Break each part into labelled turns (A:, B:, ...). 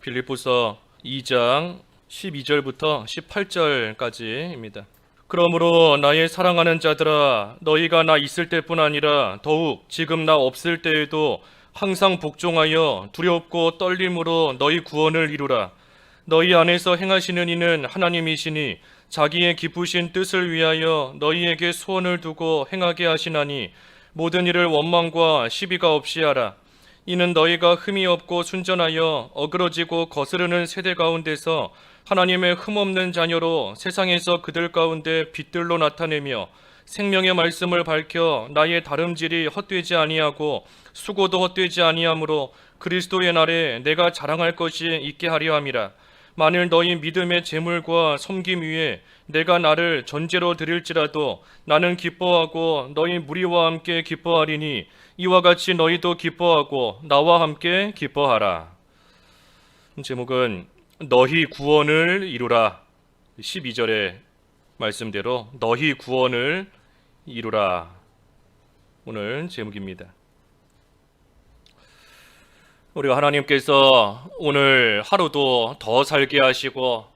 A: 빌립보서 2장 12절부터 18절까지입니다. 그러므로 나의 사랑하는 자들아, 너희가 나 있을 때뿐 아니라 더욱 지금 나 없을 때에도 항상 복종하여 두렵고 떨림으로 너희 구원을 이루라. 너희 안에서 행하시는 이는 하나님이시니 자기의 기쁘신 뜻을 위하여 너희에게 소원을 두고 행하게 하시나니 모든 일을 원망과 시비가 없이 하라. 이는 너희가 흠이 없고 순전하여 어그러지고 거스르는 세대 가운데서 하나님의 흠없는 자녀로 세상에서 그들 가운데 빛들로 나타내며 생명의 말씀을 밝혀 나의 다름질이 헛되지 아니하고 수고도 헛되지 아니하므로 그리스도의 날에 내가 자랑할 것이 있게 하려 함이라. 만일 너희 믿음의 재물과 섬김 위에 내가 나를 전제로 드릴지라도 나는 기뻐하고 너희 무리와 함께 기뻐하리니 이와 같이 너희도 기뻐하고 나와 함께 기뻐하라. 제목은 너희 구원을 이루라. 12절의 말씀대로 너희 구원을 이루라. 오늘 제목입니다. 우리가 하나님께서 오늘 하루도 더 살게 하시고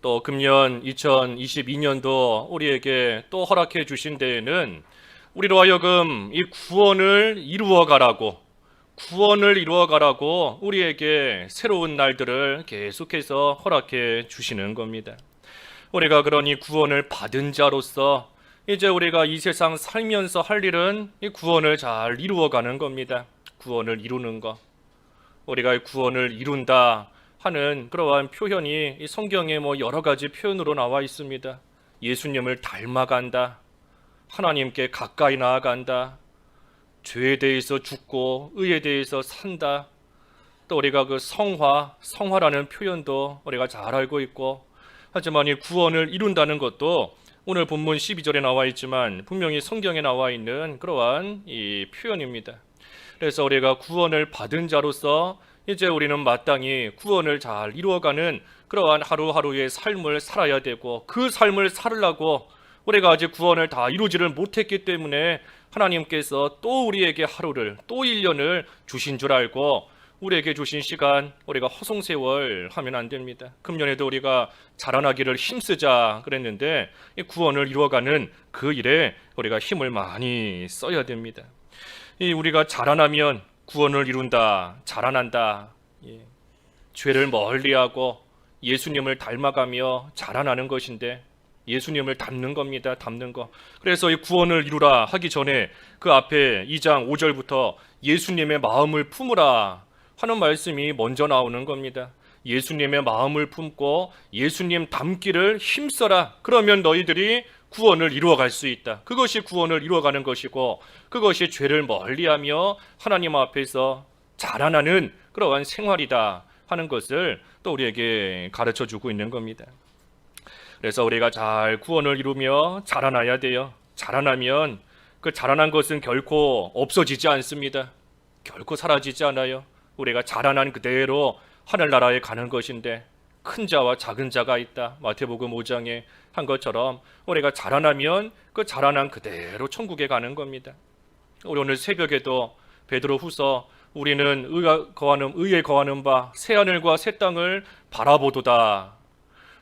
A: 또 금년 2022년도 우리에게 또 허락해 주신 데에는 우리로 하여금 이 구원을 이루어가라고 우리에게 새로운 날들을 계속해서 허락해 주시는 겁니다. 우리가 그러니 구원을 받은 자로서 이제 우리가 이 세상 살면서 할 일은 이 구원을 잘 이루어가는 겁니다. 구원을 이루는 것. 우리가 구원을 이룬다 하는 그러한 표현이 이 성경에 여러 가지 표현으로 나와 있습니다. 예수님을 닮아간다. 하나님께 가까이 나아간다. 죄에 대해서 죽고 의에 대해서 산다. 또 우리가 그 성화라는 표현도 우리가 잘 알고 있고, 하지만 이 구원을 이룬다는 것도 오늘 본문 12절에 나와 있지만 분명히 성경에 나와 있는 그러한 이 표현입니다. 그래서 우리가 구원을 받은 자로서 이제 우리는 마땅히 구원을 잘 이루어가는 그러한 하루하루의 삶을 살아야 되고, 그 삶을 살으려고 우리가 아직 구원을 다 이루지를 못했기 때문에 하나님께서 또 우리에게 하루를, 또 1년을 주신 줄 알고 우리에게 주신 시간 우리가 허송세월 하면 안 됩니다. 금년에도 우리가 자라나기를 힘쓰자 그랬는데 이 구원을 이루어가는 그 일에 우리가 힘을 많이 써야 됩니다. 우리가 자라나면 구원을 이룬다, 자라난다. 죄를 멀리하고 예수님을 닮아가며 자라나는 것인데 예수님을 닮는 겁니다. 닮는 거. 그래서 이 구원을 이루라 하기 전에 그 앞에 2장 5절부터 예수님의 마음을 품으라 하는 말씀이 먼저 나오는 겁니다. 예수님의 마음을 품고 예수님 닮기를 힘써라. 그러면 너희들이 구원을 이루어갈 수 있다. 그것이 구원을 이루어가는 것이고, 그것이 죄를 멀리하며 하나님 앞에서 자라나는 그러한 생활이다 하는 것을 또 우리에게 가르쳐주고 있는 겁니다. 그래서 우리가 잘 구원을 이루며 자라나야 돼요. 자라나면 그 자라난 것은 결코 없어지지 않습니다. 결코 사라지지 않아요. 우리가 자라난 그대로 하늘나라에 가는 것인데, 큰 자와 작은 자가 있다. 마태복음 5장에 한 것처럼 우리가 자라나면 그 자라난 그대로 천국에 가는 겁니다. 우리 오늘 새벽에도 베드로후서 우리는 의에 거하는 바 새하늘과 새 땅을 바라보도다.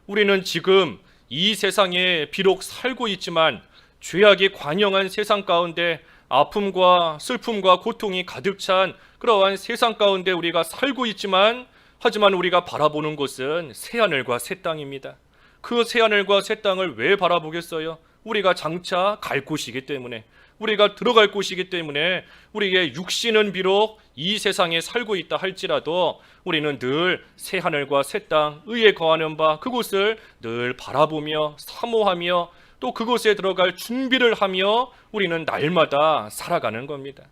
A: 우리는 지금 이 세상에 비록 살고 있지만 죄악이 관영한 세상 가운데 아픔과 슬픔과 고통이 가득 찬 그러한 세상 가운데 우리가 살고 있지만, 하지만 우리가 바라보는 곳은 새하늘과 새 땅입니다. 그 새하늘과 새 땅을 왜 바라보겠어요? 우리가 장차 갈 곳이기 때문에, 우리가 들어갈 곳이기 때문에, 우리의 육신은 비록 이 세상에 살고 있다 할지라도 우리는 늘 새하늘과 새 땅, 의에 거하는 바 그곳을 늘 바라보며 사모하며 또 그곳에 들어갈 준비를 하며 우리는 날마다 살아가는 겁니다.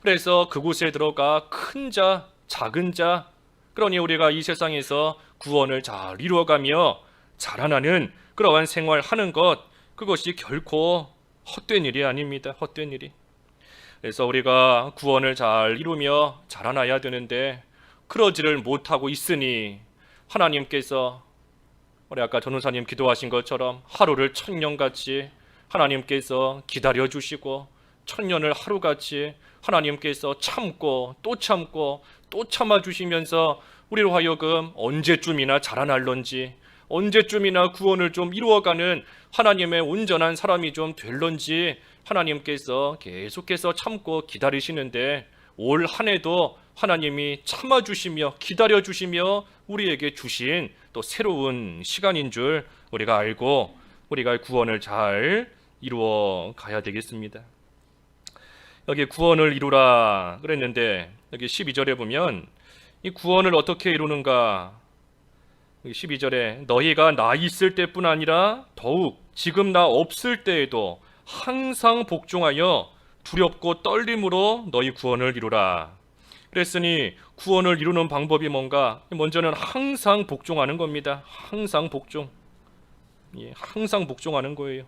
A: 그래서 그곳에 들어가 큰 자, 작은 자, 그러니 우리가 이 세상에서 구원을 잘 이루어가며 자라나는 그러한 생활하는 것, 그것이 결코 헛된 일이 아닙니다. 헛된 일이. 그래서 우리가 구원을 잘 이루며 자라나야 되는데 그러지를 못하고 있으니 하나님께서 우리 아까 전우사님 기도하신 것처럼 하루를 천년같이 하나님께서 기다려주시고, 천년을 하루같이 하나님께서 참고 또 참고 또 참아주시면서 우리로 하여금 언제쯤이나 자라날런지, 언제쯤이나 구원을 좀 이루어가는 하나님의 온전한 사람이 좀 될런지 하나님께서 계속해서 참고 기다리시는데, 올 한 해도 하나님이 참아주시며 기다려주시며 우리에게 주신 또 새로운 시간인 줄 우리가 알고 우리가 구원을 잘 이루어 가야 되겠습니다. 여기 구원을 이루라 그랬는데, 여기 12절에 보면 이 구원을 어떻게 이루는가? 12절에 너희가 나 있을 때뿐 아니라 더욱 지금 나 없을 때에도 항상 복종하여 두렵고 떨림으로 너희 구원을 이루라. 그랬으니 구원을 이루는 방법이 뭔가? 먼저는 항상 복종하는 겁니다. 항상 복종. 항상 복종하는 거예요.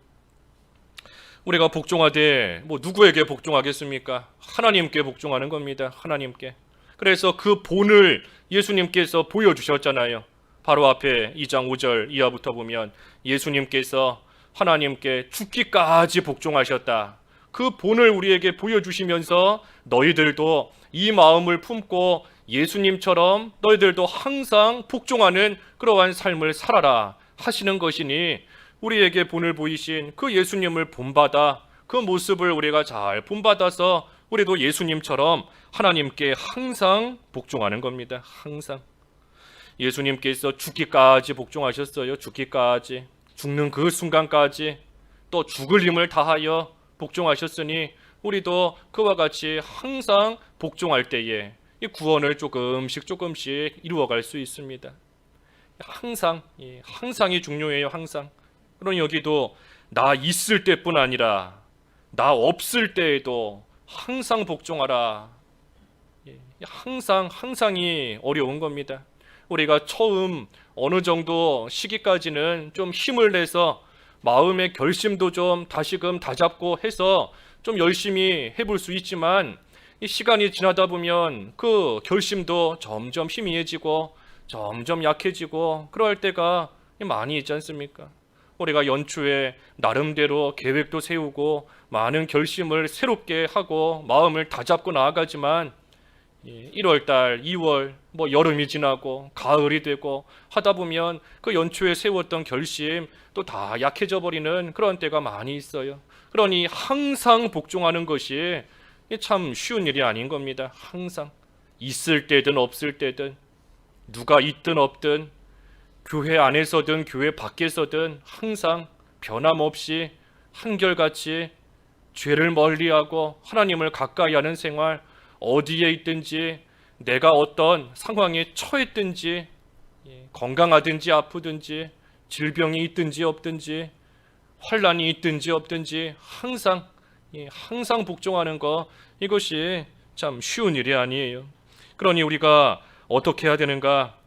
A: 우리가 복종하되 누구에게 복종하겠습니까? 하나님께 복종하는 겁니다. 하나님께. 그래서 그 본을 예수님께서 보여주셨잖아요. 바로 앞에 2장 5절 이하부터 보면 예수님께서 하나님께 죽기까지 복종하셨다. 그 본을 우리에게 보여주시면서 너희들도 이 마음을 품고 예수님처럼 너희들도 항상 복종하는 그러한 삶을 살아라 하시는 것이니, 우리에게 본을 보이신 그 예수님을 본받아 그 모습을 우리가 잘 본받아서 우리도 예수님처럼 하나님께 항상 복종하는 겁니다. 항상. 예수님께서 죽기까지 복종하셨어요. 죽기까지. 죽는 그 순간까지 또 죽을 힘을 다하여 복종하셨으니 우리도 그와 같이 항상 복종할 때에 이 구원을 조금씩 이루어갈 수 있습니다. 항상, 항상이 중요해요. 항상. 그러니 여기도 나 있을 때뿐 아니라 나 없을 때에도 항상 복종하라. 항상이 어려운 겁니다. 우리가 처음 어느 정도 시기까지는 좀 힘을 내서 마음의 결심도 좀 다시금 다잡고 해서 좀 열심히 해볼 수 있지만, 이 시간이 지나다 보면 그 결심도 점점 희미해지고 점점 약해지고 그럴 때가 많이 있지 않습니까? 우리가 연초에 나름대로 계획도 세우고 많은 결심을 새롭게 하고 마음을 다잡고 나아가지만 1월달, 2월, 여름이 지나고 가을이 되고 하다 보면 그 연초에 세웠던 결심 또 다 약해져 버리는 그런 때가 많이 있어요. 그러니 항상 복종하는 것이 참 쉬운 일이 아닌 겁니다. 항상. 있을 때든 없을 때든, 누가 있든 없든, 교회 안에서든 교회 밖에서든 항상 변함없이 한결같이 죄를 멀리하고 하나님을 가까이 하는 생활, 어디에 있든지 내가 어떤 상황에 처했든지, 건강하든지 아프든지, 질병이 있든지 없든지, 환난이 있든지 없든지 항상 복종하는 것, 이것이 참 쉬운 일이 아니에요. 그러니 우리가 어떻게 해야 되는가?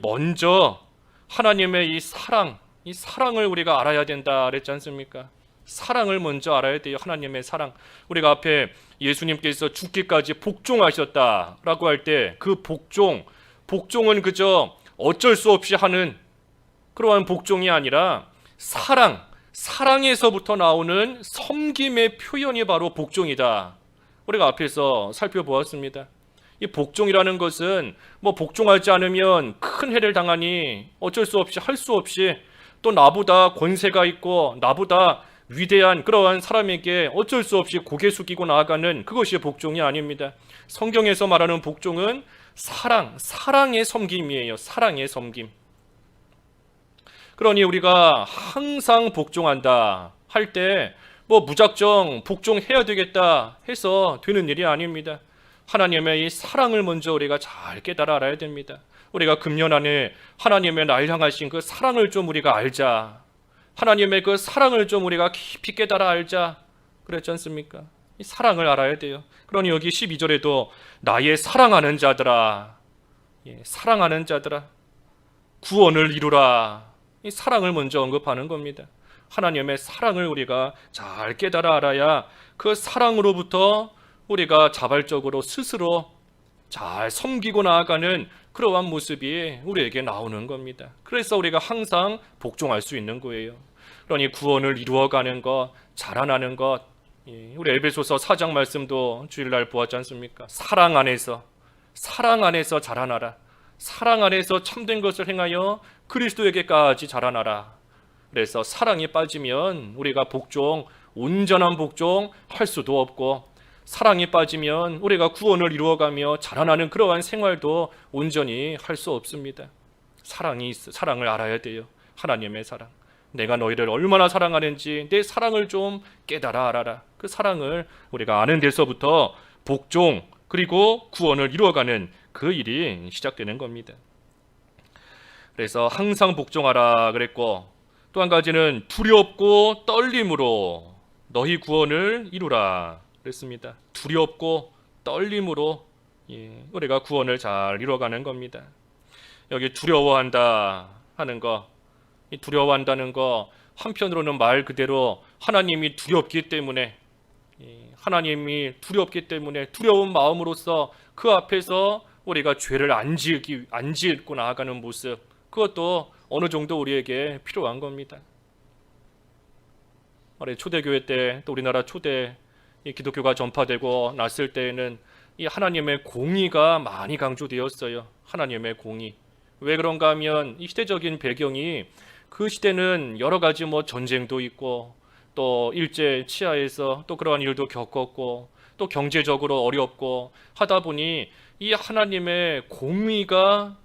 A: 먼저 하나님의 이 사랑을 우리가 알아야 된다 그랬지 않습니까? 사랑을 먼저 알아야 돼요. 하나님의 사랑. 우리가 앞에 예수님께서 죽기까지 복종하셨다라고 할 때 그 복종은 그저 어쩔 수 없이 하는 그러한 복종이 아니라 사랑에서부터 나오는 섬김의 표현이 바로 복종이다. 우리가 앞에서 살펴보았습니다. 이 복종이라는 것은 복종하지 않으면 큰 해를 당하니 어쩔 수 없이 할 수 없이 또 나보다 권세가 있고 나보다 위대한 그러한 사람에게 어쩔 수 없이 고개 숙이고 나아가는 그것이 복종이 아닙니다. 성경에서 말하는 복종은 사랑의 섬김이에요. 사랑의 섬김. 그러니 우리가 항상 복종한다 할 때 무작정 복종해야 되겠다 해서 되는 일이 아닙니다. 하나님의 이 사랑을 먼저 우리가 잘 깨달아 알아야 됩니다. 우리가 금년 안에 하나님의 날 향하신 그 사랑을 좀 우리가 알자. 하나님의 그 사랑을 좀 우리가 깊이 깨달아 알자. 그랬지 않습니까? 이 사랑을 알아야 돼요. 그러니 여기 12절에도 나의 사랑하는 자들아, 사랑하는 자들아, 구원을 이루라. 이 사랑을 먼저 언급하는 겁니다. 하나님의 사랑을 우리가 잘 깨달아 알아야 그 사랑으로부터 우리가 자발적으로 스스로 잘 섬기고 나아가는 그러한 모습이 우리에게 나오는 겁니다. 그래서 우리가 항상 복종할 수 있는 거예요. 그러니 구원을 이루어가는 것, 자라나는 것, 우리 에베소서 4장 말씀도 주일날 보았지 않습니까? 사랑 안에서 자라나라. 사랑 안에서 참된 것을 행하여 그리스도에게까지 자라나라. 그래서 사랑이 빠지면 우리가 복종, 온전한 복종 할 수도 없고, 사랑이 빠지면 우리가 구원을 이루어가며 자라나는 그러한 생활도 온전히 할 수 없습니다. 사랑을 알아야 돼요. 하나님의 사랑. 내가 너희를 얼마나 사랑하는지 내 사랑을 좀 깨달아 알아라. 그 사랑을 우리가 아는 데서부터 복종 그리고 구원을 이루어가는 그 일이 시작되는 겁니다. 그래서 항상 복종하라 그랬고, 또 한 가지는 두렵고 떨림으로 너희 구원을 이루라 그랬습니다. 두렵고 떨림으로 우리가 구원을 잘 이루어가는 겁니다. 여기 두려워한다 하는 거, 이 두려워한다는 거 한편으로는 말 그대로 하나님이 두렵기 때문에, 하나님이 두렵기 때문에 두려운 마음으로서 그 앞에서 우리가 죄를 안 짓고 나아가는 모습, 그것도 어느 정도 우리에게 필요한 겁니다. 초대교회 때, 또 우리나라 초대 기독교가 전파되고 났을 때에는 이 하나님의 공의가 많이 강조되었어요. 하나님의 공의. 왜 그런가 하면 이 시대적인 배경이, 그 시대는 여러 가지 전쟁도 있고 또 일제 치하에서 또 그러한 일도 겪었고 또 경제적으로 어렵고 하다 보니 이 하나님의 공의가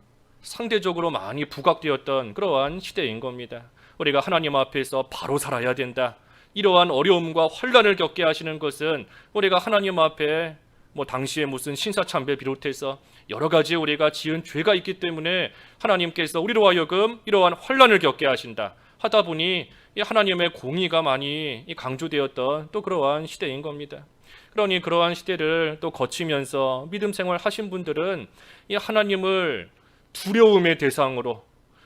A: 상대적으로 많이 부각되었던 그러한 시대인 겁니다. 우리가 하나님 앞에서 바로 살아야 된다. 이러한 어려움과 환난을 겪게 하시는 것은 우리가 하나님 앞에 당시에 무슨 신사참배 비롯해서 여러 가지 우리가 지은 죄가 있기 때문에 하나님께서 우리로 하여금 이러한 환난을 겪게 하신다 하다 보니 이 하나님의 공의가 많이 강조되었던 또 그러한 시대인 겁니다. 그러니 그러한 시대를 또 거치면서 믿음 생활 하신 분들은 이 하나님을 두려움의 대상으로,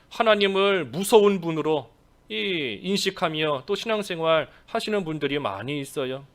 A: 하나님을 무서운 분으로 인식하며 또 신앙생활 하시는 분들이 많이 있어요.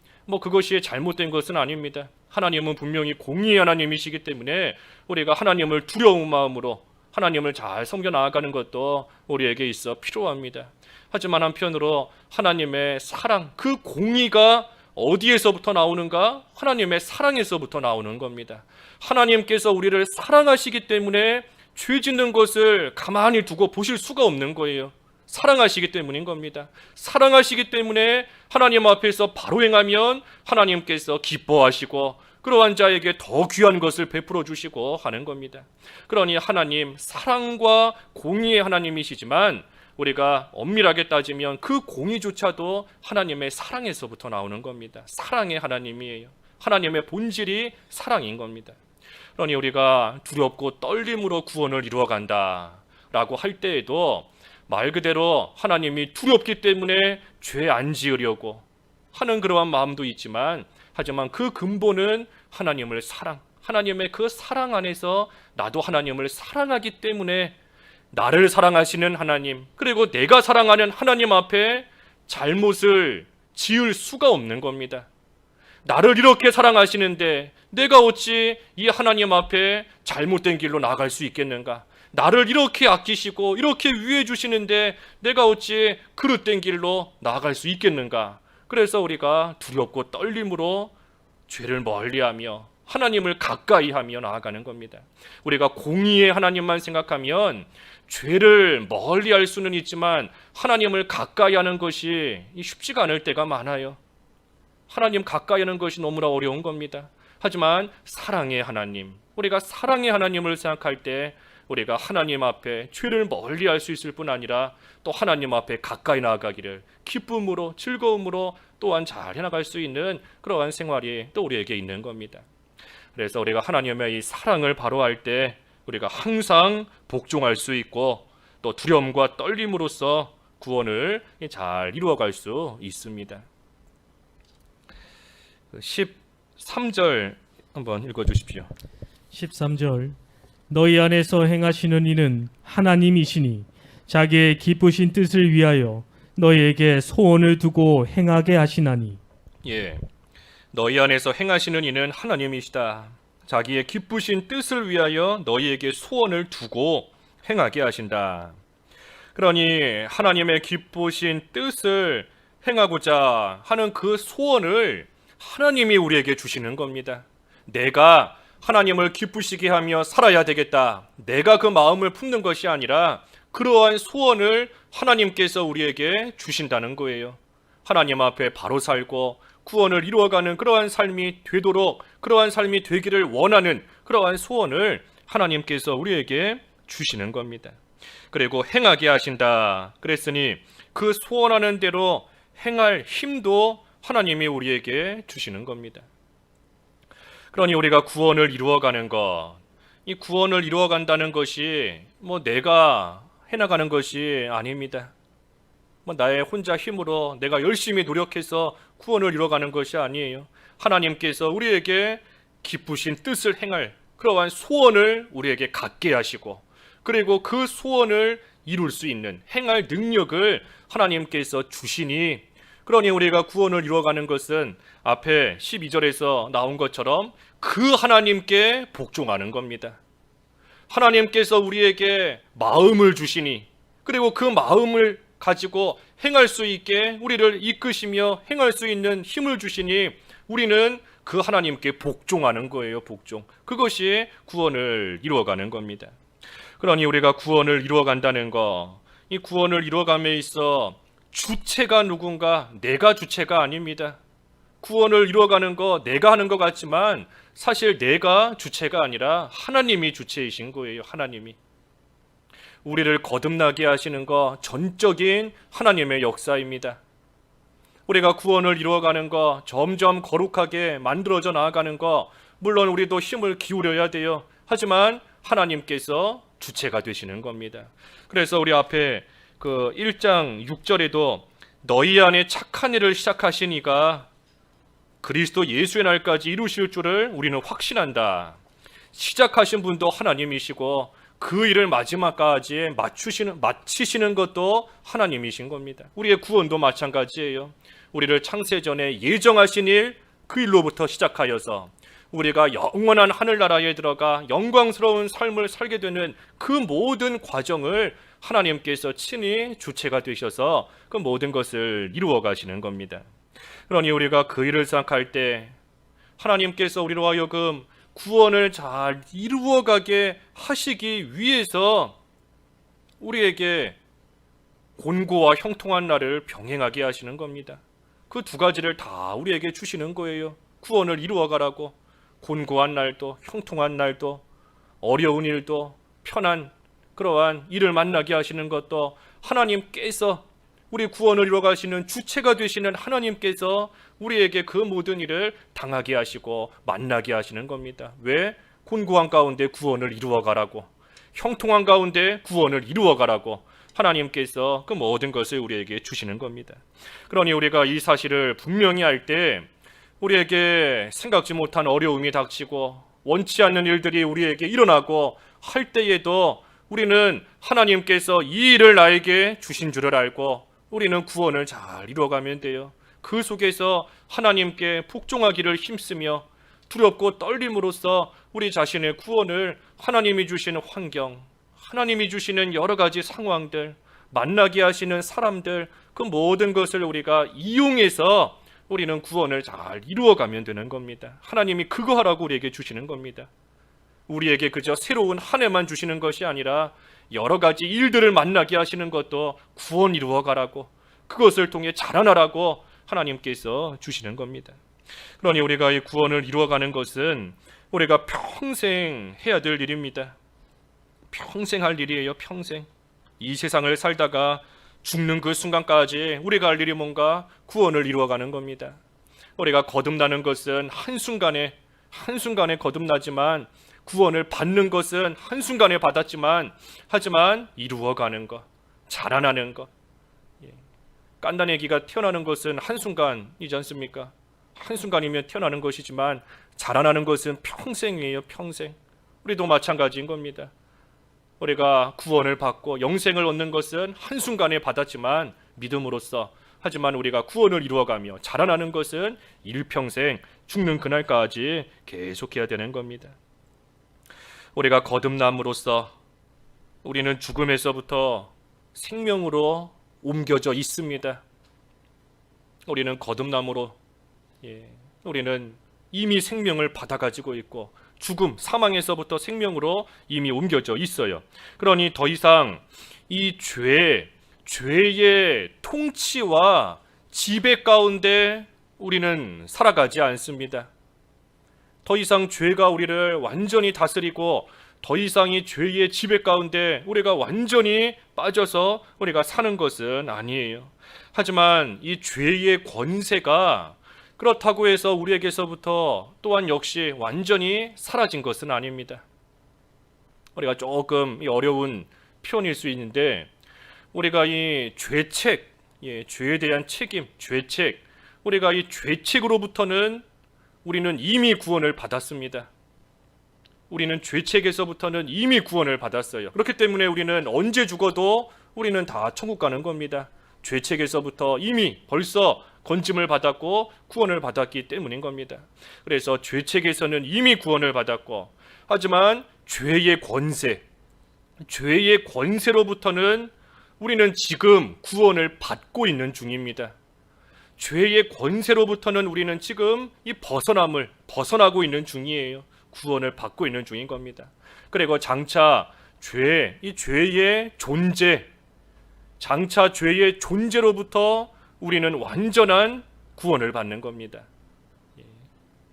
A: 그것이 잘못된 것은 아닙니다. 하나님은 분명히 공의의 하나님이시기 때문에 우리가 하나님을 두려운 마음으로 하나님을 잘 섬겨 나아가는 것도 우리에게 있어 필요합니다. 하지만 한편으로 하나님의 사랑, 그 공의가 어디에서부터 나오는가? 하나님의 사랑에서부터 나오는 겁니다. 하나님께서 우리를 사랑하시기 때문에 죄 짓는 것을 가만히 두고 보실 수가 없는 거예요. 사랑하시기 때문인 겁니다. 사랑하시기 때문에 하나님 앞에서 바로 행하면 하나님께서 기뻐하시고 그러한 자에게 더 귀한 것을 베풀어 주시고 하는 겁니다. 그러니 하나님, 사랑과 공의의 하나님이시지만 우리가 엄밀하게 따지면 그 공의조차도 하나님의 사랑에서부터 나오는 겁니다. 사랑의 하나님이에요. 하나님의 본질이 사랑인 겁니다. 그러니 우리가 두렵고 떨림으로 구원을 이루어간다 라고 할 때에도 말 그대로 하나님이 두렵기 때문에 죄 안 지으려고 하는 그러한 마음도 있지만, 하지만 그 근본은 하나님을 하나님의 그 사랑 안에서 나도 하나님을 사랑하기 때문에 나를 사랑하시는 하나님, 그리고 내가 사랑하는 하나님 앞에 잘못을 지을 수가 없는 겁니다. 나를 이렇게 사랑하시는데 내가 어찌 이 하나님 앞에 잘못된 길로 나아갈 수 있겠는가? 나를 이렇게 아끼시고 이렇게 위해 주시는데 내가 어찌 그릇된 길로 나아갈 수 있겠는가? 그래서 우리가 두렵고 떨림으로 죄를 멀리하며 하나님을 가까이하며 나아가는 겁니다. 우리가 공의의 하나님만 생각하면 죄를 멀리할 수는 있지만 하나님을 가까이하는 것이 쉽지가 않을 때가 많아요. 하나님 가까이하는 것이 너무나 어려운 겁니다. 하지만 사랑의 하나님, 우리가 사랑의 하나님을 생각할 때 우리가 하나님 앞에 죄를 멀리할 수 있을 뿐 아니라 또 하나님 앞에 가까이 나아가기를 기쁨으로 즐거움으로 또한 잘 해나갈 수 있는 그러한 생활이 또 우리에게 있는 겁니다. 그래서 우리가 하나님의 이 사랑을 바로할 때 우리가 항상 복종할 수 있고 또 두려움과 떨림으로써 구원을 잘 이루어갈 수 있습니다. 13절 한번 읽어주십시오.
B: 13절 너희 안에서 행하시는 이는 하나님이시니 자기의 기쁘신 뜻을 위하여 너희에게 소원을 두고 행하게 하시나니.
A: 너희 안에서 행하시는 이는 하나님이시다. 자기의 기쁘신 뜻을 위하여 너희에게 소원을 두고 행하게 하신다. 그러니 하나님의 기쁘신 뜻을 행하고자 하는 그 소원을 하나님이 우리에게 주시는 겁니다. 내가 하나님을 기쁘시게 하며 살아야 되겠다. 내가 그 마음을 품는 것이 아니라 그러한 소원을 하나님께서 우리에게 주신다는 거예요. 하나님 앞에 바로 살고 구원을 이루어가는 그러한 삶이 되도록, 그러한 삶이 되기를 원하는 그러한 소원을 하나님께서 우리에게 주시는 겁니다. 그리고 행하게 하신다 그랬으니 그 소원하는 대로 행할 힘도 하나님이 우리에게 주시는 겁니다. 그러니 우리가 구원을 이루어가는 것, 이 구원을 이루어간다는 것이 내가 해나가는 것이 아닙니다. 나의 혼자 힘으로 내가 열심히 노력해서 구원을 이루어가는 것이 아니에요. 하나님께서 우리에게 기쁘신 뜻을 행할 그러한 소원을 우리에게 갖게 하시고, 그리고 그 소원을 이룰 수 있는 행할 능력을 하나님께서 주시니, 그러니 우리가 구원을 이루어가는 것은 앞에 12절에서 나온 것처럼 그 하나님께 복종하는 겁니다. 하나님께서 우리에게 마음을 주시니, 그리고 그 마음을 가지고 행할 수 있게 우리를 이끄시며 행할 수 있는 힘을 주시니 우리는 그 하나님께 복종하는 거예요. 복종. 그것이 구원을 이루어가는 겁니다. 그러니 우리가 구원을 이루어간다는 거, 이 구원을 이루어감에 있어 주체가 누군가, 내가 주체가 아닙니다. 구원을 이루어가는 거 내가 하는 것 같지만 사실 내가 주체가 아니라 하나님이 주체이신 거예요. 하나님이 우리를 거듭나게 하시는 거 전적인 하나님의 역사입니다. 우리가 구원을 이루어가는 거, 점점 거룩하게 만들어져 나아가는 거, 물론 우리도 힘을 기울여야 돼요. 하지만 하나님께서 주체가 되시는 겁니다. 그래서 우리 앞에 그 1장 6절에도 너희 안에 착한 일을 시작하신 이가 그리스도 예수의 날까지 이루실 줄을 우리는 확신한다. 시작하신 분도 하나님이시고 그 일을 마지막까지 마치시는 것도 하나님이신 겁니다. 우리의 구원도 마찬가지예요. 우리를 창세전에 예정하신 일, 그 일로부터 시작하여서 우리가 영원한 하늘나라에 들어가 영광스러운 삶을 살게 되는 그 모든 과정을 하나님께서 친히 주체가 되셔서 그 모든 것을 이루어 가시는 겁니다. 그러니 우리가 그 일을 생각할 때 하나님께서 우리로 하여금 구원을 잘 이루어가게 하시기 위해서 우리에게 곤고와 형통한 날을 병행하게 하시는 겁니다. 그 두 가지를 다 우리에게 주시는 거예요. 구원을 이루어가라고. 곤고한 날도 형통한 날도, 어려운 일도 편한 그러한 일을 만나게 하시는 것도 하나님께서, 우리 구원을 이루어가시는 주체가 되시는 하나님께서 우리에게 그 모든 일을 당하게 하시고 만나게 하시는 겁니다. 왜? 곤고한 가운데 구원을 이루어가라고, 형통한 가운데 구원을 이루어가라고 하나님께서 그 모든 것을 우리에게 주시는 겁니다. 그러니 우리가 이 사실을 분명히 할 때 우리에게 생각지 못한 어려움이 닥치고 원치 않는 일들이 우리에게 일어나고 할 때에도 우리는 하나님께서 이 일을 나에게 주신 줄을 알고 우리는 구원을 잘 이루어가면 돼요. 그 속에서 하나님께 복종하기를 힘쓰며 두렵고 떨림으로써 우리 자신의 구원을 하나님이 주시는 환경, 하나님이 주시는 여러 가지 상황들, 만나게 하시는 사람들, 그 모든 것을 우리가 이용해서 우리는 구원을 잘 이루어가면 되는 겁니다. 하나님이 그거 하라고 우리에게 주시는 겁니다. 우리에게 그저 새로운 한 해만 주시는 것이 아니라 여러 가지 일들을 만나게 하시는 것도 구원 이루어가라고, 그것을 통해 자라나라고 하나님께서 주시는 겁니다. 그러니 우리가 이 구원을 이루어가는 것은 우리가 평생 해야 될 일입니다. 평생 할 일이에요. 평생. 이 세상을 살다가 죽는 그 순간까지 우리가 할 일이 뭔가 구원을 이루어가는 겁니다. 우리가 거듭나는 것은 한순간에 거듭나지만, 구원을 받는 것은 한순간에 받았지만, 하지만 이루어가는 것, 자라나는 것, 깐난애기가 태어나는 것은 한순간이지 않습니까? 한순간이면 태어나는 것이지만 자라나는 것은 평생이에요. 평생. 우리도 마찬가지인 겁니다. 우리가 구원을 받고 영생을 얻는 것은 한순간에 받았지만 믿음으로써, 하지만 우리가 구원을 이루어가며 자라나는 것은 일평생, 죽는 그날까지 계속해야 되는 겁니다. 우리가 거듭남으로써 우리는 죽음에서부터 생명으로 옮겨져 있습니다. 우리는 거듭남으로 우리는 이미 생명을 받아가지고 있고 죽음, 사망에서부터 생명으로 이미 옮겨져 있어요. 그러니 더 이상 이 죄의 통치와 지배 가운데 우리는 살아가지 않습니다. 더 이상 죄가 우리를 완전히 다스리고 더 이상 이 죄의 지배 가운데 우리가 완전히 빠져서 우리가 사는 것은 아니에요. 하지만 이 죄의 권세가 그렇다고 해서 우리에게서부터 또한 역시 완전히 사라진 것은 아닙니다. 우리가 조금 어려운 표현일 수 있는데 우리가 이 죄책, 죄에 대한 책임, 죄책, 우리가 이 죄책으로부터는 우리는 이미 구원을 받았습니다. 우리는 죄책에서부터는 이미 구원을 받았어요. 그렇기 때문에 우리는 언제 죽어도 우리는 다 천국 가는 겁니다. 죄책에서부터 이미 벌써 건짐을 받았고 구원을 받았기 때문인 겁니다. 그래서 죄책에서는 이미 구원을 받았고, 하지만 죄의 권세로부터는 우리는 지금 구원을 받고 있는 중입니다. 죄의 권세로부터는 우리는 지금 이 벗어나고 있는 중이에요. 구원을 받고 있는 중인 겁니다. 그리고 장차 이 죄의 존재로부터 우리는 완전한 구원을 받는 겁니다.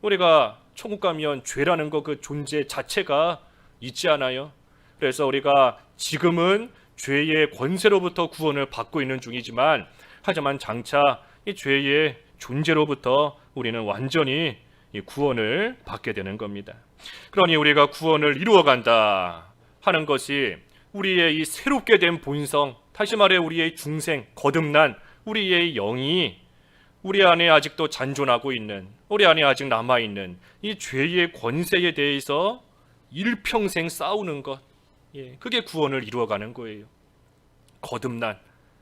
A: 우리가 천국 가면 죄라는 그 존재 자체가 있지 않아요. 그래서 우리가 지금은 죄의 권세로부터 구원을 받고 있는 중이지만, 하지만 장차 이 죄의 존재로부터 우리는 완전히 이 구원을 받게 되는 겁니다. 그러니 우리가 구원을 이루어간다 하는 것이 우리의 이 새롭게 된 본성, 다시 말해 우리의 중생, 거듭난 우리의 영이 우리 안에 아직도 잔존하고 있는, 우리 안에 아직 남아있는 이 죄의 권세에 대해서 일평생 싸우는 것, 그게 구원을 이루어가는 거예요. 거듭난,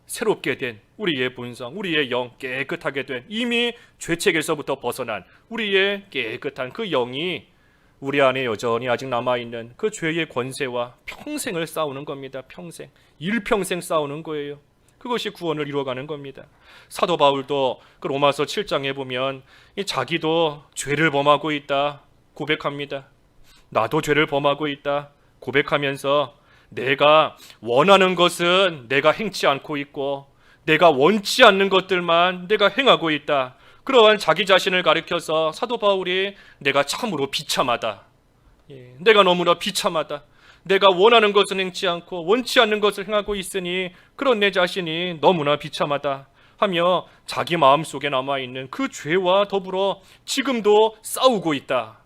A: 새롭게 된 우리의 본성, 우리의 영, 깨끗하게 된, 이미 죄책에서부터 벗어난 우리의 깨끗한 그 영이 우리 안에 여전히 아직 남아있는 그 죄의 권세와 평생을 싸우는 겁니다. 평생, 일평생 싸우는 거예요. 그것이 구원을 이루어가는 겁니다. 사도 바울도 그 로마서 7장에 보면 자기도 죄를 범하고 있다 고백합니다. 나도 죄를 범하고 있다 고백하면서 내가 원하는 것은 내가 행치 않고 있고 내가 원치 않는 것들만 내가 행하고 있다. 그러한 자기 자신을 가리켜서 사도 바울이 내가 참으로 비참하다. 내가 너무나 비참하다. 내가 원하는 것은 행치 않고 원치 않는 것을 행하고 있으니 그런 내 자신이 너무나 비참하다 하며 자기 마음속에 남아있는 그 죄와 더불어 지금도 싸우고 있다.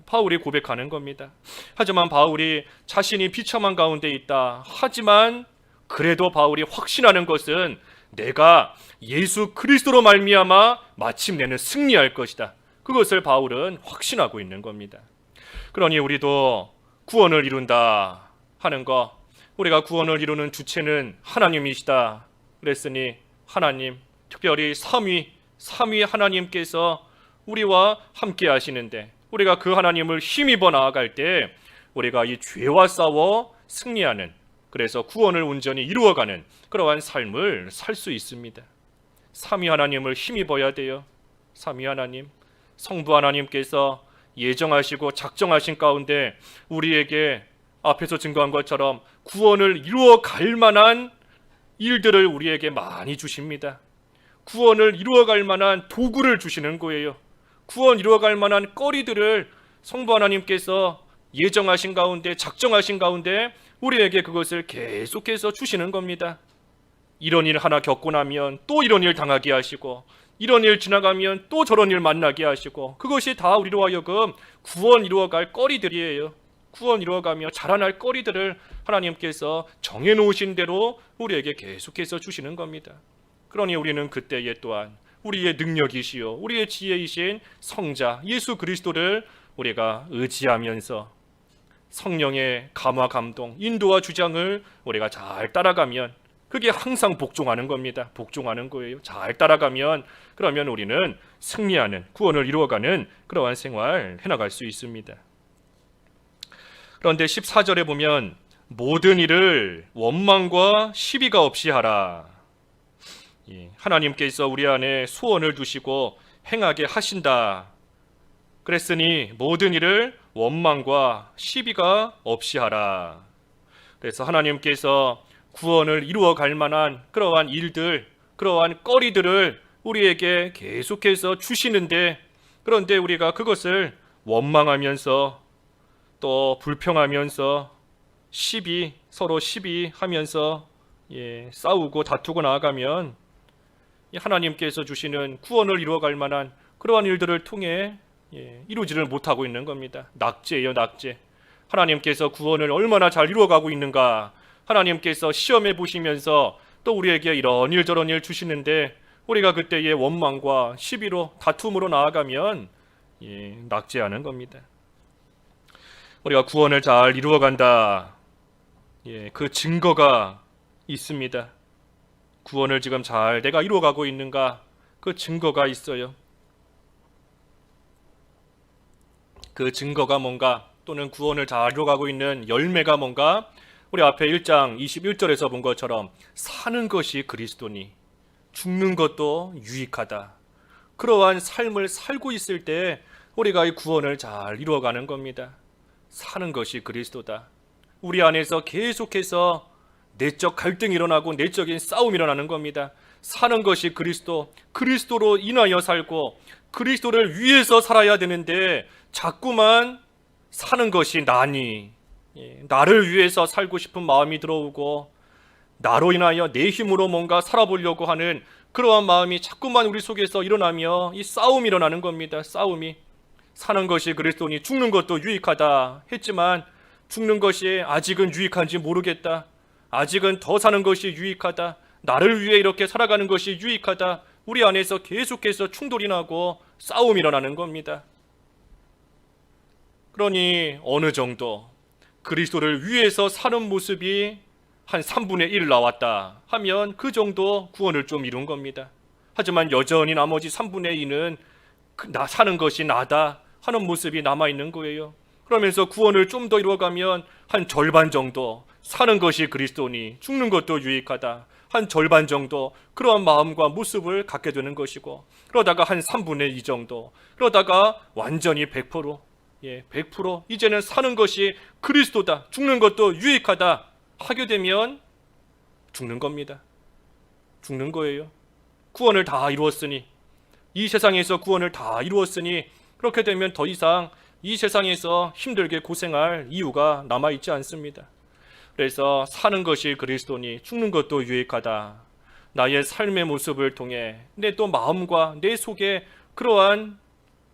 A: 바울이 고백하는 겁니다. 하지만 바울이 자신이 비참한 가운데 있다. 하지만 그래도 바울이 확신하는 것은 내가 예수 그리스도로 말미암아 마침내는 승리할 것이다. 그것을 바울은 확신하고 있는 겁니다. 그러니 우리도 구원을 이룬다 하는 것, 우리가 구원을 이루는 주체는 하나님이시다 그랬으니 하나님, 특별히 삼위 하나님께서 우리와 함께 하시는데 우리가 그 하나님을 힘입어 나아갈 때 우리가 이 죄와 싸워 승리하는, 그래서 구원을 온전히 이루어가는 그러한 삶을 살 수 있습니다. 삼위 하나님을 힘입어야 돼요. 삼위 하나님, 성부 하나님께서 예정하시고 작정하신 가운데 우리에게 앞에서 증거한 것처럼 구원을 이루어갈 만한 일들을 우리에게 많이 주십니다. 구원을 이루어갈 만한 도구를 주시는 거예요. 구원 이루어갈 만한 거리들을 성부 하나님께서 예정하신 가운데, 작정하신 가운데 우리에게 그것을 계속해서 주시는 겁니다. 이런 일 하나 겪고 나면 또 이런 일 당하게 하시고, 이런 일 지나가면 또 저런 일 만나게 하시고, 그것이 다 우리로 하여금 구원 이루어갈 거리들이에요. 구원 이루어가며 자라날 거리들을 하나님께서 정해놓으신 대로 우리에게 계속해서 주시는 겁니다. 그러니 우리는 그때에 또한 우리의 능력이시요 우리의 지혜이신 성자 예수 그리스도를 우리가 의지하면서 성령의 감화 감동, 인도와 주장을 우리가 잘 따라가면 그게 항상 복종하는 겁니다. 복종하는 거예요. 잘 따라가면 그러면 우리는 승리하는, 구원을 이루어가는 그러한 생활 해나갈 수 있습니다. 그런데 14절에 보면 모든 일을 원망과 시비가 없이 하라. 하나님께서 우리 안에 소원을 두시고 행하게 하신다. 그랬으니 모든 일을 원망과 시비가 없이 하라. 그래서 하나님께서 구원을 이루어 갈 만한 그러한 일들, 그러한 거리들을 우리에게 계속해서 주시는데, 그런데 우리가 그것을 원망하면서 또 불평하면서 서로 시비하면서 싸우고 다투고 나아가면 하나님께서 주시는 구원을 이루어갈 만한 그러한 일들을 통해 이루지를 못하고 있는 겁니다. 낙제예요, 낙제. 하나님께서 구원을 얼마나 잘 이루어가고 있는가, 하나님께서 시험해 보시면서 또 우리에게 이런 일 저런 일 주시는데 우리가 그때의 원망과 시비로 다툼으로 나아가면 낙제하는 겁니다. 우리가 구원을 잘 이루어간다, 그 증거가 있습니다. 구원을 지금 잘 내가 이루어가고 있는가, 그 증거가 있어요. 그 증거가 뭔가, 또는 구원을 잘 이루어가고 있는 열매가 뭔가, 우리 앞에 1장 21절에서 본 것처럼 사는 것이 그리스도니 죽는 것도 유익하다. 그러한 삶을 살고 있을 때 우리가 이 구원을 잘 이루어가는 겁니다. 사는 것이 그리스도다. 우리 안에서 계속해서 내적 갈등이 일어나고 내적인 싸움이 일어나는 겁니다. 사는 것이 그리스도, 그리스도로 인하여 살고 그리스도를 위해서 살아야 되는데 자꾸만 사는 것이 나니, 나를 위해서 살고 싶은 마음이 들어오고 나로 인하여 내 힘으로 뭔가 살아보려고 하는 그러한 마음이 자꾸만 우리 속에서 일어나며 이 싸움이 일어나는 겁니다. 싸움이. 사는 것이 그리스도니 죽는 것도 유익하다 했지만 죽는 것이 아직은 유익한지 모르겠다. 아직은 더 사는 것이 유익하다. 나를 위해 이렇게 살아가는 것이 유익하다. 우리 안에서 계속해서 충돌이 나고 싸움이 일어나는 겁니다. 그러니 어느 정도 그리스도를 위해서 사는 모습이 한 3분의 1 나왔다 하면 그 정도 구원을 좀 이룬 겁니다. 하지만 여전히 나머지 3분의 2는 나 사는 것이 나다 하는 모습이 남아있는 거예요. 그러면서 구원을 좀 더 이루어가면 한 절반 정도 사는 것이 그리스도니 죽는 것도 유익하다, 한 절반 정도 그러한 마음과 모습을 갖게 되는 것이고, 그러다가 한 3분의 2 정도, 그러다가 완전히 100%, 100% 이제는 사는 것이 그리스도다, 죽는 것도 유익하다 하게 되면 죽는 겁니다. 죽는 거예요. 구원을 다 이루었으니, 이 세상에서 구원을 다 이루었으니 그렇게 되면 더 이상 이 세상에서 힘들게 고생할 이유가 남아있지 않습니다. 그래서 사는 것이 그리스도니 죽는 것도 유익하다. 나의 삶의 모습을 통해 내 또 마음과 내 속에 그러한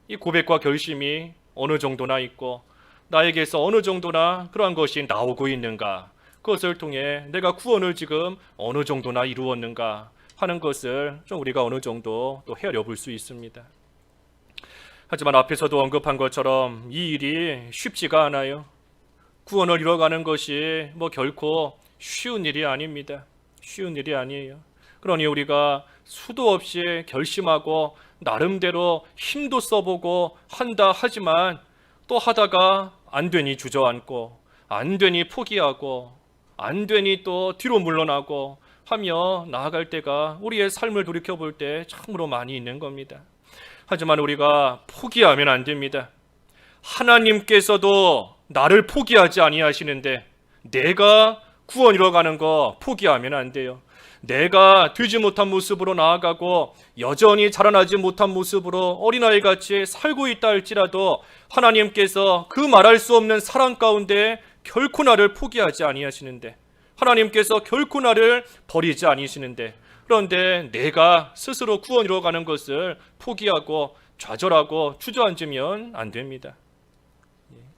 A: 이 고백과 결심이 어느 정도나 있고 나에게서 어느 정도나 그러한 것이 나오고 있는가, 그것을 통해 내가 구원을 지금 어느 정도나 이루었는가 하는 것을 좀 우리가 어느 정도 또 헤아려 볼 수 있습니다. 하지만 앞에서도 언급한 것처럼 이 일이 쉽지가 않아요. 구원을 이뤄가는 것이 결코 쉬운 일이 아닙니다. 쉬운 일이 아니에요. 그러니 우리가 수도 없이 결심하고 나름대로 힘도 써보고 한다 하지만 또 하다가 안 되니 주저앉고 안 되니 포기하고 안 되니 또 뒤로 물러나고 하며 나아갈 때가 우리의 삶을 돌이켜볼 때 참으로 많이 있는 겁니다. 하지만 우리가 포기하면 안 됩니다. 하나님께서도 나를 포기하지 아니하시는데 내가 구원 이뤄가는 거 포기하면 안 돼요. 내가 되지 못한 모습으로 나아가고 여전히 자라나지 못한 모습으로 어린아이같이 살고 있다 할지라도 하나님께서 그 말할 수 없는 사랑 가운데 결코 나를 포기하지 아니하시는데, 하나님께서 결코 나를 버리지 아니시는데, 그런데 내가 스스로 구원 이뤄가는 것을 포기하고 좌절하고 주저앉으면 안 됩니다.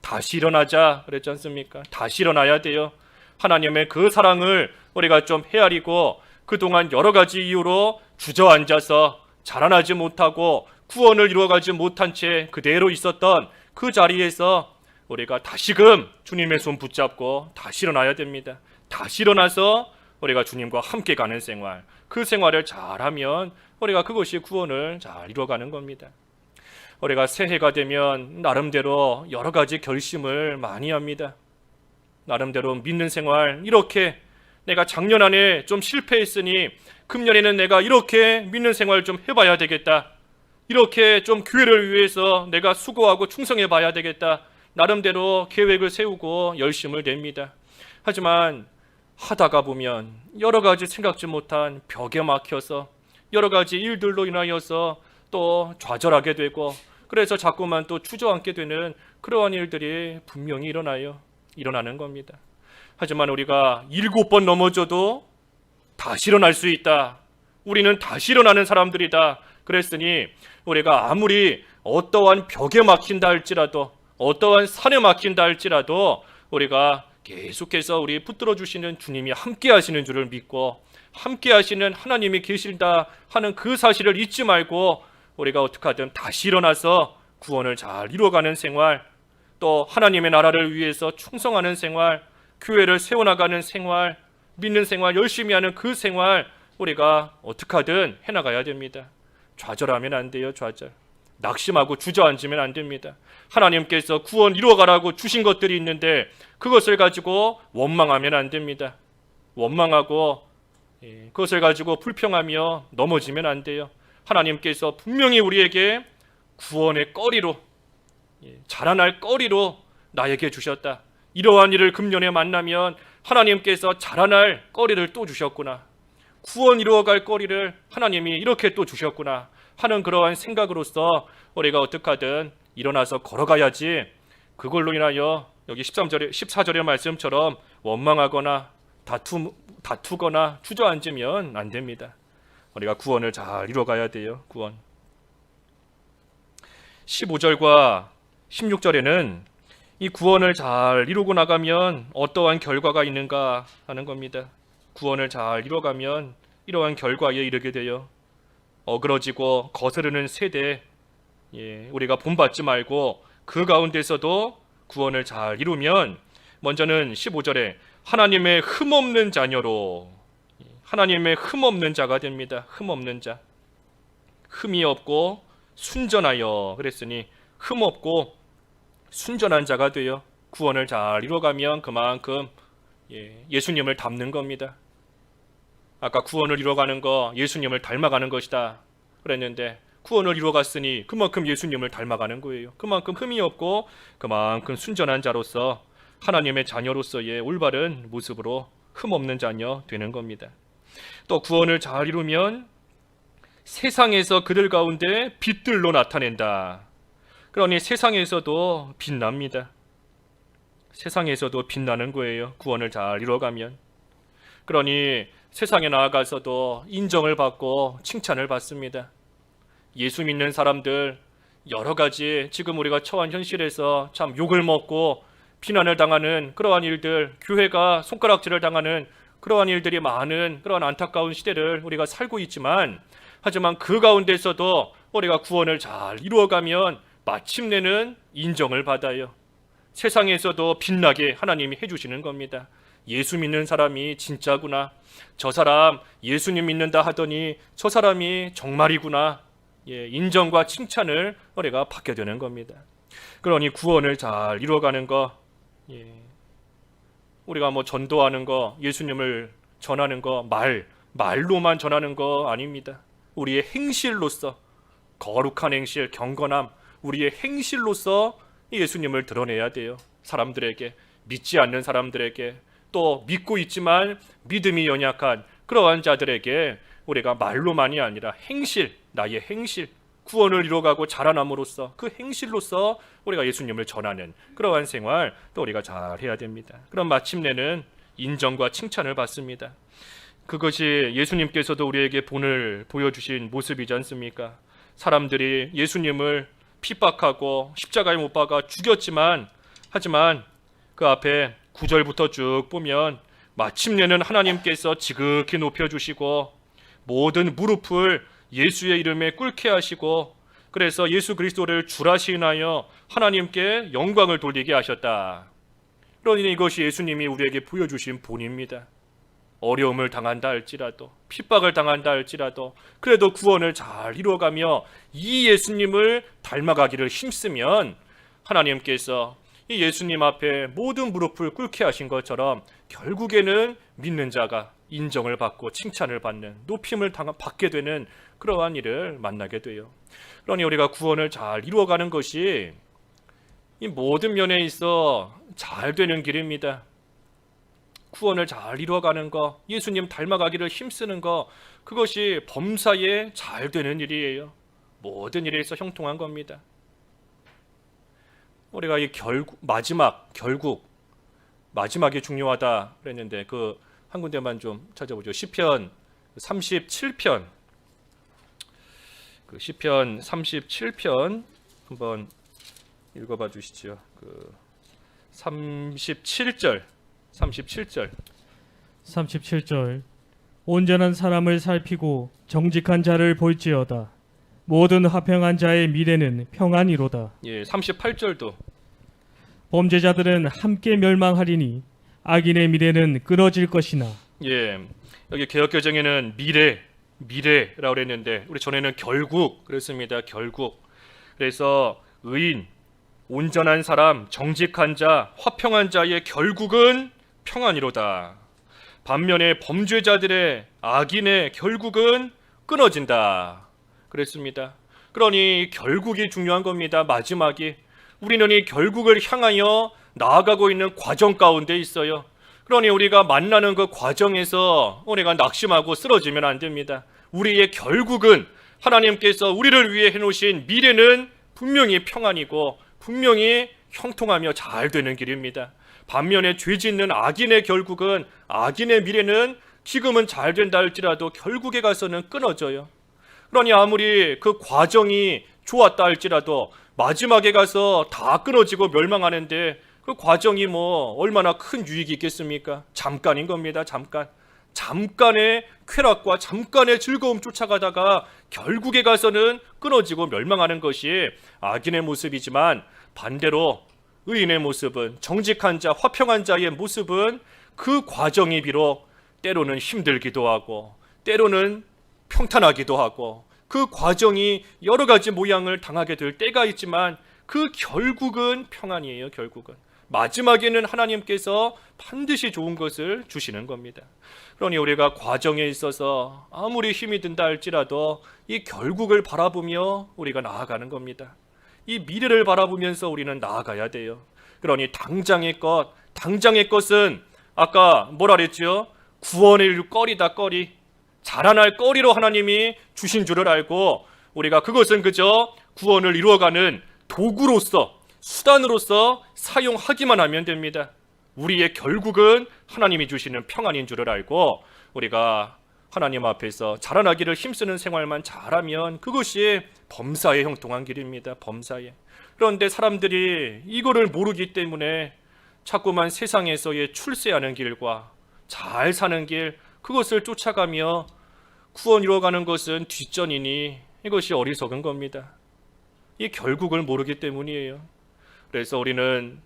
A: 다시 일어나자 그랬지 않습니까? 다시 일어나야 돼요. 하나님의 그 사랑을 우리가 좀 헤아리고 그동안 여러 가지 이유로 주저앉아서 자라나지 못하고 구원을 이루어가지 못한 채 그대로 있었던 그 자리에서 우리가 다시금 주님의 손 붙잡고 다시 일어나야 됩니다. 다시 일어나서 우리가 주님과 함께 가는 생활, 그 생활을 잘하면 우리가 그것이 구원을 잘 이루어가는 겁니다. 우리가 새해가 되면 나름대로 여러 가지 결심을 많이 합니다. 나름대로 믿는 생활, 이렇게 내가 작년 안에 좀 실패했으니 금년에는 내가 이렇게 믿는 생활 좀 해봐야 되겠다. 이렇게 좀 교회를 위해서 내가 수고하고 충성해 봐야 되겠다. 나름대로 계획을 세우고 열심을 냅니다. 하지만 하다가 보면 여러 가지 생각지 못한 벽에 막혀서 여러 가지 일들로 인하여서 또 좌절하게 되고, 그래서 자꾸만 또 주저앉게 되는 그러한 일들이 분명히 일어나는 겁니다. 하지만 우리가 7번 넘어져도 다시 일어날 수 있다. 우리는 다시 일어나는 사람들이다. 그랬으니 우리가 아무리 어떠한 벽에 막힌다 할지라도, 어떠한 산에 막힌다 할지라도 우리가 계속해서 우리 붙들어 주시는 주님이 함께 하시는 줄을 믿고, 함께 하시는 하나님이 계신다 하는 그 사실을 잊지 말고 우리가 어떻게 하든 다시 일어나서 구원을 잘 이루어가는 생활, 또 하나님의 나라를 위해서 충성하는 생활, 교회를 세워나가는 생활, 믿는 생활, 열심히 하는 그 생활 우리가 어떻게 하든 해나가야 됩니다. 좌절하면 안 돼요. 좌절. 낙심하고 주저앉으면 안 됩니다. 하나님께서 구원 이루어가라고 주신 것들이 있는데 그것을 가지고 원망하면 안 됩니다. 원망하고 그것을 가지고 불평하며 넘어지면 안 돼요. 하나님께서 분명히 우리에게 구원의 거리로, 자라날 거리로 나에게 주셨다. 이러한 일을 금년에 만나면 하나님께서 자라날 거리를 또 주셨구나. 구원 이루어갈 거리를 하나님이 이렇게 또 주셨구나 하는 그러한 생각으로서 우리가 어떻게 하든 일어나서 걸어가야지, 그걸로 인하여 여기 14절의 말씀처럼 원망하거나 다투거나 주저앉으면 안 됩니다. 우리가 구원을 잘 이루어가야 돼요. 구원. 15절과 16절에는 이 구원을 잘 이루고 나가면 어떠한 결과가 있는가 하는 겁니다. 구원을 잘 이루어가면 이러한 결과에 이르게 돼요. 어그러지고 거스르는 세대, 우리가 본받지 말고 그 가운데서도 구원을 잘 이루면, 먼저는 15절에 하나님의 흠없는 자녀로, 하나님의 흠없는 자가 됩니다. 흠없는 자, 흠이 없고 순전하여 그랬으니 흠없고 순전한 자가 되어 구원을 잘 이루어가면 그만큼 예수님을 닮는 겁니다. 아까 구원을 이루어가는 거 예수님을 닮아가는 것이다 그랬는데, 구원을 이루어갔으니 그만큼 예수님을 닮아가는 거예요. 그만큼 흠이 없고 그만큼 순전한 자로서 하나님의 자녀로서의 올바른 모습으로 흠없는 자녀 되는 겁니다. 또 구원을 잘 이루면 세상에서 그들 가운데 빛들로 나타낸다. 그러니 세상에서도 빛납니다. 세상에서도 빛나는 거예요. 구원을 잘 이루어가면. 그러니 세상에 나아가서도 인정을 받고 칭찬을 받습니다. 예수 믿는 사람들 여러 가지 지금 우리가 처한 현실에서 참 욕을 먹고 비난을 당하는 그러한 일들, 교회가 손가락질을 당하는 그러한 일들이 많은 그러한 안타까운 시대를 우리가 살고 있지만, 하지만 그 가운데서도 우리가 구원을 잘 이루어가면 마침내는 인정을 받아요. 세상에서도 빛나게 하나님이 해주시는 겁니다. 예수 믿는 사람이 진짜구나. 저 사람 예수님 믿는다 하더니 저 사람이 정말이구나. 인정과 칭찬을 우리가 받게 되는 겁니다. 그러니 구원을 잘 이루어가는 거, 우리가 뭐 전도하는 거, 예수님을 전하는 거, 말로만 전하는 거 아닙니다. 우리의 행실로서, 거룩한 행실, 경건함, 우리의 행실로서 예수님을 드러내야 돼요. 사람들에게, 믿지 않는 사람들에게, 또 믿고 있지만 믿음이 연약한 그러한 자들에게 우리가 말로만이 아니라 행실, 나의 행실, 구원을 이루어가고 자라남으로써 그 행실로서 우리가 예수님을 전하는 그러한 생활 또 우리가 잘 해야 됩니다. 그럼 마침내는 인정과 칭찬을 받습니다. 그것이 예수님께서도 우리에게 본을 보여주신 모습이지 않습니까? 사람들이 예수님을 핍박하고 십자가에 못 박아 죽였지만, 하지만 그 앞에 9절부터 쭉 보면 마침내는 하나님께서 지극히 높여주시고 모든 무릎을 예수의 이름에 꿇게 하시고, 그래서 예수 그리스도를 주라시인하여 하나님께 영광을 돌리게 하셨다. 그러니 이것이 예수님이 우리에게 보여주신 본입니다. 어려움을 당한다 할지라도, 핍박을 당한다 할지라도, 그래도 구원을 잘 이루어가며 이 예수님을 닮아가기를 힘쓰면 하나님께서 이 예수님 앞에 모든 무릎을 꿇게 하신 것처럼 결국에는 믿는 자가 인정을 받고 칭찬을 받는, 높임을 받게 되는 그러한 일을 만나게 돼요. 그러니 우리가 구원을 잘 이루어가는 것이 이 모든 면에 있어 잘 되는 길입니다. 구원을 잘 이루어가는 거, 예수님 닮아가기를 힘쓰는 거, 그것이 범사에 잘 되는 일이에요. 모든 일에 있어 형통한 겁니다. 우리가 이 마지막이 중요하다 그랬는데 그 한 군데만 좀 찾아보죠. 시편 37편. 그 시편 37편 한번 읽어봐 주시죠. 그 37절.
B: 37절 온전한 사람을 살피고 정직한 자를 볼지어다. 모든 화평한 자의 미래는 평안이로다.
A: 예, 38절도
B: 범죄자들은 함께 멸망하리니 악인의 미래는 끊어질 것이나.
A: 예, 여기 개역개정에는 미래라고 그랬는데 우리 전에는 결국 그랬습니다. 결국. 그래서 의인, 온전한 사람, 정직한 자, 화평한 자의 결국은 평안이로다. 반면에 범죄자들의 악인의 결국은 끊어진다. 그랬습니다. 그러니 결국이 중요한 겁니다. 마지막이. 우리는 이 결국을 향하여 나아가고 있는 과정 가운데 있어요. 그러니 우리가 만나는 그 과정에서 우리가 낙심하고 쓰러지면 안 됩니다. 우리의 결국은 하나님께서 우리를 위해 해놓으신 미래는 분명히 평안이고 분명히 형통하며 잘 되는 길입니다. 반면에 죄 짓는 악인의 결국은, 악인의 미래는 지금은 잘 된다 할지라도 결국에 가서는 끊어져요. 그러니 아무리 그 과정이 좋았다 할지라도 마지막에 가서 다 끊어지고 멸망하는데 그 과정이 뭐 얼마나 큰 유익이 있겠습니까? 잠깐인 겁니다. 잠깐의 쾌락과 잠깐의 즐거움 쫓아가다가 결국에 가서는 끊어지고 멸망하는 것이 악인의 모습이지만, 반대로 의인의 모습은, 정직한 자, 화평한 자의 모습은 그 과정이 비록 때로는 힘들기도 하고 때로는 평탄하기도 하고 그 과정이 여러 가지 모양을 당하게 될 때가 있지만 그 결국은 평안이에요. 결국은 마지막에는 하나님께서 반드시 좋은 것을 주시는 겁니다. 그러니 우리가 과정에 있어서 아무리 힘이 든다 할지라도 이 결국을 바라보며 우리가 나아가는 겁니다. 이 미래를 바라보면서 우리는 나아가야 돼요. 그러니 당장의 것은 아까 뭐라 그랬죠? 구원의 거리다, 거리. 자라날 거리로 하나님이 주신 줄을 알고 우리가 그것은 그저 구원을 이루어가는 도구로서, 수단으로서 사용하기만 하면 됩니다. 우리의 결국은 하나님이 주시는 평안인 줄을 알고 우리가 하나님 앞에서 자라나기를 힘쓰는 생활만 잘하면 그것이 범사에 형통한 길입니다. 범사에. 그런데 사람들이 이거를 모르기 때문에 자꾸만 세상에서의 출세하는 길과 잘 사는 길, 그것을 쫓아가며 구원 이루어가는 것은 뒷전이니 이것이 어리석은 겁니다. 이 결국을 모르기 때문이에요. 그래서 우리는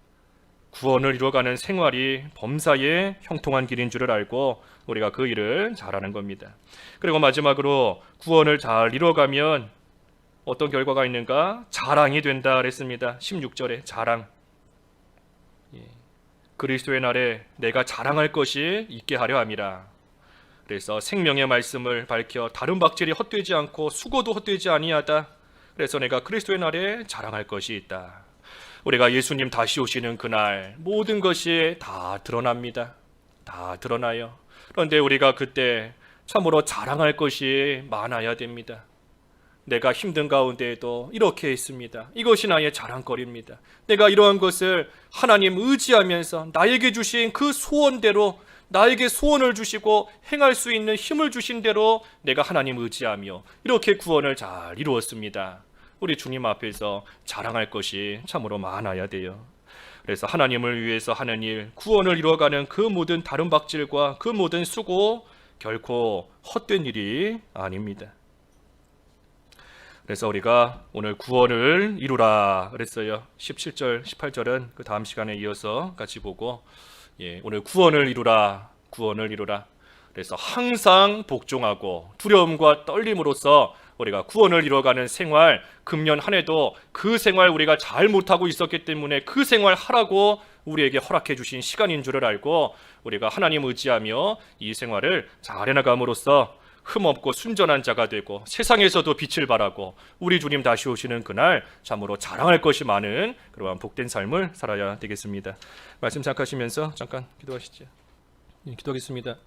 A: 구원을 이루어가는 생활이 범사에 형통한 길인 줄을 알고 우리가 그 일을 잘하는 겁니다. 그리고 마지막으로 구원을 잘 이루어가면 어떤 결과가 있는가? 자랑이 된다 그랬습니다. 16절에 자랑. 그리스도의 날에 내가 자랑할 것이 있게 하려 함이라. 그래서 생명의 말씀을 밝혀 다른 박질이 헛되지 않고 수고도 헛되지 아니하다. 그래서 내가 그리스도의 날에 자랑할 것이 있다. 우리가 예수님 다시 오시는 그날 모든 것이 다 드러납니다. 다 드러나요. 그런데 우리가 그때 참으로 자랑할 것이 많아야 됩니다. 내가 힘든 가운데에도 이렇게 했습니다. 이것이 나의 자랑거리입니다. 내가 이러한 것을 하나님 의지하면서 나에게 주신 그 소원대로, 나에게 소원을 주시고 행할 수 있는 힘을 주신 대로 내가 하나님 의지하며 이렇게 구원을 잘 이루었습니다. 우리 주님 앞에서 자랑할 것이 참으로 많아야 돼요. 그래서 하나님을 위해서 하는 일, 구원을 이루어가는 그 모든 다른 박질과 그 모든 수고 결코 헛된 일이 아닙니다. 그래서 우리가 오늘 구원을 이루라 그랬어요. 17절, 18절은 그 다음 시간에 이어서 같이 보고, 오늘 구원을 이루라, 구원을 이루라. 그래서 항상 복종하고 두려움과 떨림으로써 우리가 구원을 이루어가는 생활, 금년 한 해도 그 생활 우리가 잘 못하고 있었기 때문에 그 생활 하라고 우리에게 허락해 주신 시간인 줄을 알고 우리가 하나님 의지하며 이 생활을 잘 해나감으로써 흠없고 순전한 자가 되고 세상에서도 빛을 발하고 우리 주님 다시 오시는 그날 참으로 자랑할 것이 많은 그러한 복된 삶을 살아야 되겠습니다. 말씀 생각하시면서 잠깐 기도하시죠. 기도하겠습니다.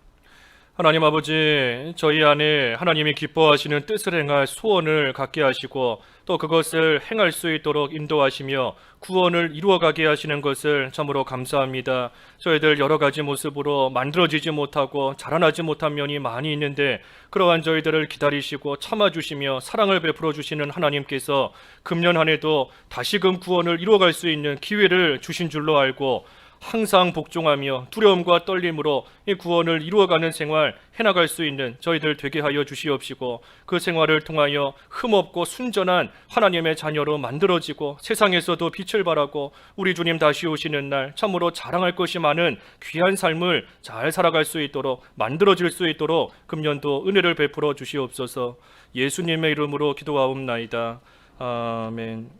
A: 하나님 아버지, 저희 안에 하나님이 기뻐하시는 뜻을 행할 소원을 갖게 하시고 또 그것을 행할 수 있도록 인도하시며 구원을 이루어가게 하시는 것을 참으로 감사합니다. 저희들 여러 가지 모습으로 만들어지지 못하고 자라나지 못한 면이 많이 있는데 그러한 저희들을 기다리시고 참아주시며 사랑을 베풀어 주시는 하나님께서 금년 한 해도 다시금 구원을 이루어갈 수 있는 기회를 주신 줄로 알고 항상 복종하며 두려움과 떨림으로 이 구원을 이루어가는 생활 해나갈 수 있는 저희들 되게 하여 주시옵시고 그 생활을 통하여 흠없고 순전한 하나님의 자녀로 만들어지고 세상에서도 빛을 발하고 우리 주님 다시 오시는 날 참으로 자랑할 것이 많은 귀한 삶을 잘 살아갈 수 있도록 만들어질 수 있도록 금년도 은혜를 베풀어 주시옵소서. 예수님의 이름으로 기도하옵나이다. 아멘.